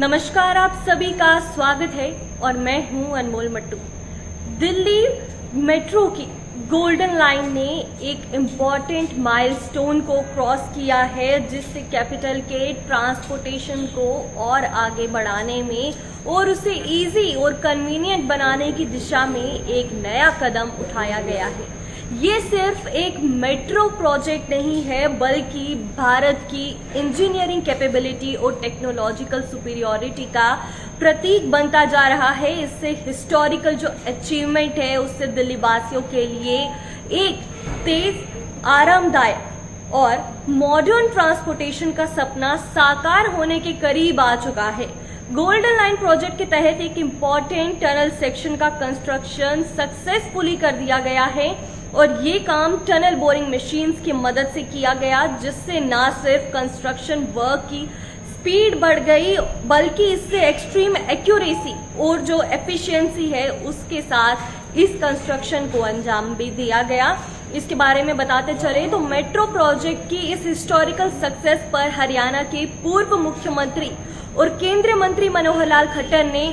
नमस्कार, आप सभी का स्वागत है और मैं हूं अनमोल मट्टू। दिल्ली मेट्रो की गोल्डन लाइन ने एक इम्पॉर्टेंट माइलस्टोन को क्रॉस किया है, जिससे कैपिटल के ट्रांसपोर्टेशन को और आगे बढ़ाने में और उसे इजी और कन्वीनियंट बनाने की दिशा में एक नया कदम उठाया गया है। ये सिर्फ एक मेट्रो प्रोजेक्ट नहीं है, बल्कि भारत की इंजीनियरिंग कैपेबिलिटी और टेक्नोलॉजिकल सुपीरियरिटी का प्रतीक बनता जा रहा है। इससे हिस्टोरिकल जो अचीवमेंट है, उससे दिल्ली वासियों के लिए एक तेज, आरामदायक और मॉडर्न ट्रांसपोर्टेशन का सपना साकार होने के करीब आ चुका है। गोल्डन लाइन प्रोजेक्ट के तहत एक इम्पॉर्टेंट टनल सेक्शन का कंस्ट्रक्शन सक्सेसफुली कर दिया गया है और ये काम टनल बोरिंग मशीन्स की मदद से किया गया, जिससे न सिर्फ कंस्ट्रक्शन वर्क की स्पीड बढ़ गई, बल्कि इससे एक्सट्रीम एक्यूरेसी और जो एफिशिएंसी है उसके साथ इस कंस्ट्रक्शन को अंजाम भी दिया गया। इसके बारे में बताते चले तो मेट्रो प्रोजेक्ट की इस हिस्टोरिकल सक्सेस पर हरियाणा के पूर्व मुख्यमंत्री और केंद्रीय मंत्री मनोहर लाल खट्टर ने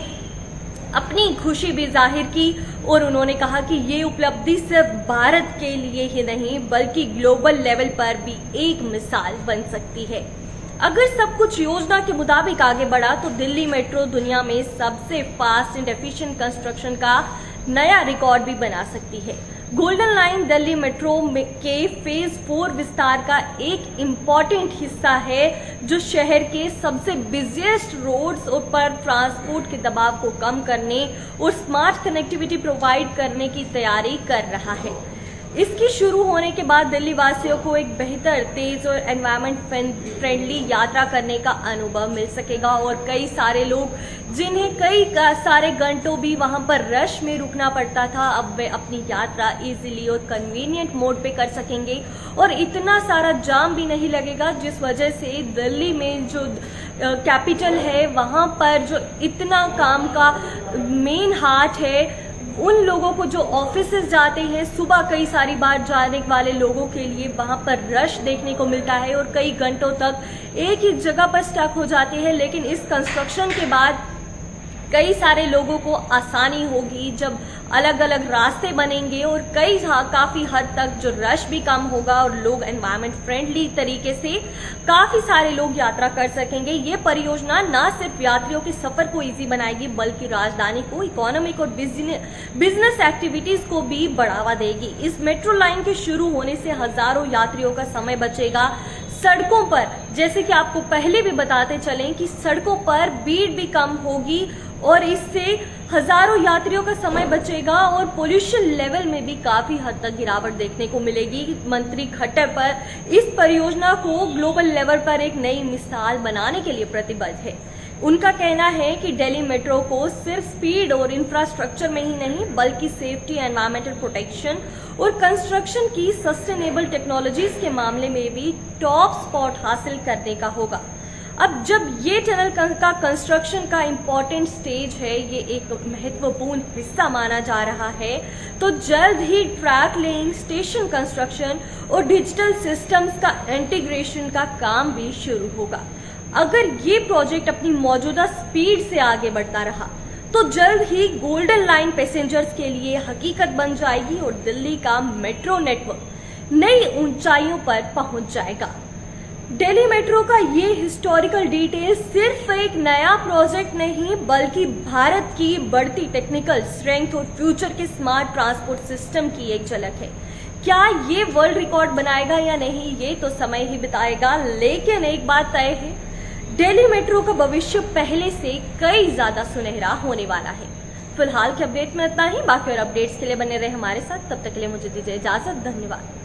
अपनी खुशी भी जाहिर की और उन्होंने कहा कि ये उपलब्धि सिर्फ भारत के लिए ही नहीं, बल्कि ग्लोबल लेवल पर भी एक मिसाल बन सकती है। अगर सब कुछ योजना के मुताबिक आगे बढ़ा तो दिल्ली मेट्रो दुनिया में सबसे फास्ट एंड एफिशिएंट कंस्ट्रक्शन का नया रिकॉर्ड भी बना सकती है। गोल्डन लाइन दिल्ली मेट्रो के फेज 4 विस्तार का एक इम्पॉर्टेंट हिस्सा है, जो शहर के सबसे बिजिएस्ट रोड्स पर ट्रांसपोर्ट के दबाव को कम करने और स्मार्ट कनेक्टिविटी प्रोवाइड करने की तैयारी कर रहा है। इसकी शुरू होने के बाद दिल्ली वासियों को एक बेहतर, तेज और एनवायरमेंट फ्रेंडली यात्रा करने का अनुभव मिल सकेगा और कई सारे लोग जिन्हें कई सारे घंटों भी वहां पर रश में रुकना पड़ता था, अब वे अपनी यात्रा इजीली और कन्वीनियंट मोड पे कर सकेंगे और इतना सारा जाम भी नहीं लगेगा, जिस वजह से दिल्ली में जो कैपिटल है वहां पर जो इतना काम का मेन हार्ट है, उन लोगों को जो ऑफिसेज जाते हैं सुबह, कई सारी बार जाने वाले लोगों के लिए वहां पर रश देखने को मिलता है और कई घंटों तक एक ही जगह पर स्टक हो जाते हैं। लेकिन इस कंस्ट्रक्शन के बाद कई सारे लोगों को आसानी होगी, जब अलग अलग रास्ते बनेंगे और काफी हद तक जो रश भी कम होगा और लोग एनवायरमेंट फ्रेंडली तरीके से काफी सारे लोग यात्रा कर सकेंगे। ये परियोजना न सिर्फ यात्रियों के सफर को इजी बनाएगी, बल्कि राजधानी को इकोनॉमिक और बिजनेस एक्टिविटीज को भी बढ़ावा देगी। इस मेट्रो लाइन के शुरू होने से हजारों यात्रियों का समय बचेगा। सड़कों पर, जैसे कि आपको पहले भी बताते चलें कि सड़कों पर भीड़ भी कम होगी और इससे हजारों यात्रियों का समय बचेगा और पोल्यूशन लेवल में भी काफी हद तक गिरावट देखने को मिलेगी। मंत्री खट्टर पर इस परियोजना को ग्लोबल लेवल पर एक नई मिसाल बनाने के लिए प्रतिबद्ध है। उनका कहना है कि दिल्ली मेट्रो को सिर्फ स्पीड और इंफ्रास्ट्रक्चर में ही नहीं, बल्कि सेफ्टी, एनवायरमेंटल प्रोटेक्शन और कंस्ट्रक्शन की सस्टेनेबल टेक्नोलॉजीज के मामले में भी टॉप स्पॉट हासिल करने का होगा। अब जब ये टनल का कंस्ट्रक्शन का इम्पोर्टेंट स्टेज है, ये एक महत्वपूर्ण हिस्सा माना जा रहा है, तो जल्द ही ट्रैक लेइंग, स्टेशन कंस्ट्रक्शन और डिजिटल सिस्टम्स का इंटीग्रेशन का काम भी शुरू होगा। अगर ये प्रोजेक्ट अपनी मौजूदा स्पीड से आगे बढ़ता रहा तो जल्द ही गोल्डन लाइन पैसेंजर्स के लिए हकीकत बन जाएगी और दिल्ली का मेट्रो नेटवर्क नई ऊंचाइयों पर पहुंच जाएगा। दिल्ली मेट्रो का ये हिस्टोरिकल डिटेल सिर्फ एक नया प्रोजेक्ट नहीं, बल्कि भारत की बढ़ती टेक्निकल स्ट्रेंथ और फ्यूचर के स्मार्ट ट्रांसपोर्ट सिस्टम की एक झलक है। क्या ये वर्ल्ड रिकॉर्ड बनाएगा या नहीं, ये तो समय ही बताएगा, लेकिन एक बात तय है, दिल्ली मेट्रो का भविष्य पहले से कई ज्यादा सुनहरा होने वाला है। फिलहाल के अपडेट में इतना ही। बाकी और अपडेट्स के लिए बने रहे हमारे साथ। तब तक के लिए मुझे दीजिए इजाजत। धन्यवाद।